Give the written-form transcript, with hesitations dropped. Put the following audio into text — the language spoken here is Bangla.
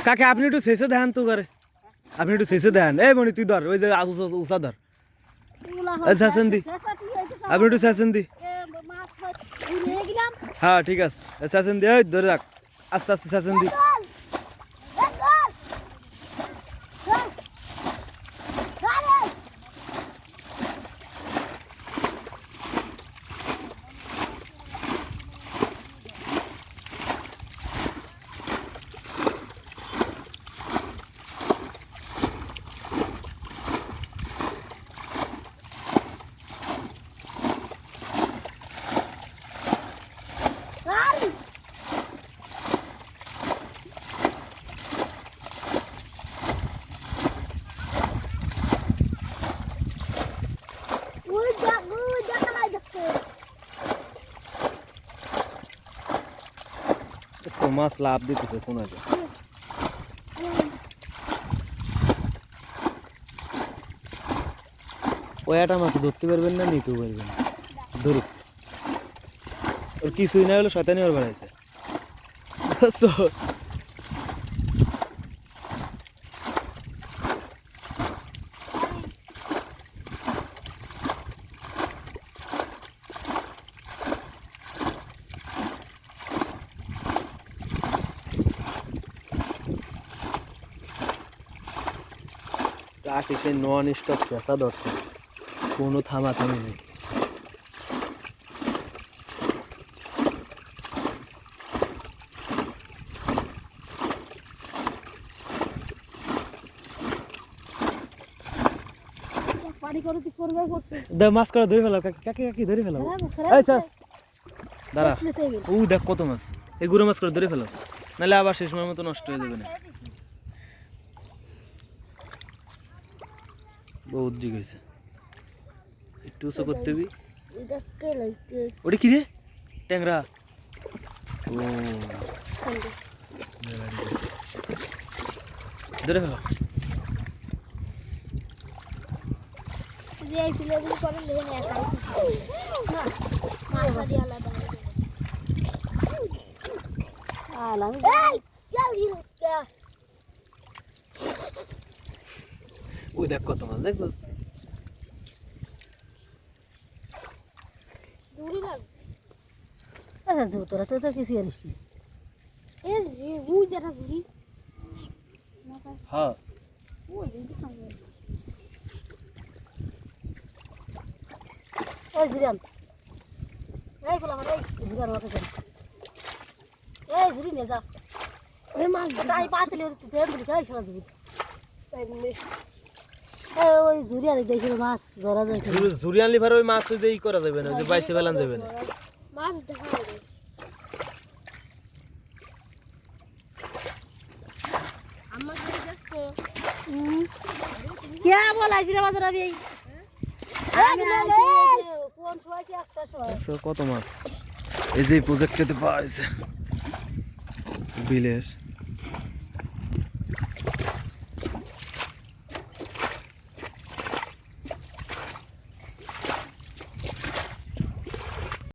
কাকে আপনি একটু শেষে দেন তো করে আপনি একটু শেষে দেন এই মনি তুই ধর ওই যে উষা ধর শেষেন দি আপনি একটু শেষেন দি হ্যাঁ ঠিক আছে শেষেন দি ওই ধরে রাখ আস্তে আস্তে শেষেন দি মাছ লাভ দিতেছে কোন আগে ওয়াটা মাছ ধরতে পারবেন না নিতেও পারবেন না ধরুক ওর কিছুই না হলো শয়তানি ওর বেড়াইছে লাঠি সে নন স্টপ চেঁচা ধরছে কোনো থামাথামি নেই মাছ করে ধরে ফেলাও কাকি কাকি ধরে ফেলাও দাঁড়া ও দেখ কত মাছ এই গুঁড়ো মাছ করে ধরে ফেলাও নাহলে আবার সেই সময় মতো নষ্ট হয়ে যাবে না বহুত দিক হয়েছে একটু উঁচু করতে হবি ওটা কি রে ট্যাংরা ও ধরে ফেলো ওই দেখ কত মাছ দেখছিস তোরা তো কিছু জানিস হ্যাঁ ওই জিরান এই বলা মানে জিরান ওকে জান এই জিরি নে যা ওই মাছ তাই পাতলে তেল দিলি খাই শোনা যাবি ওই জুরিয়ান দেখি মাছ ধরা যায় জুরিয়ান লিভার ওই মাছ ওই যে ই করা যাবে না যে বাইসে ফেলান যাবে না মাছ দেখা যাবে আমার কাছে দেখছো কে বলাইছি রে বাজার আমি কোন সময় কি একটা সময় কত মাছ এই যে প্রজেক্টটাতে পাওয়া হয়েছে বিলের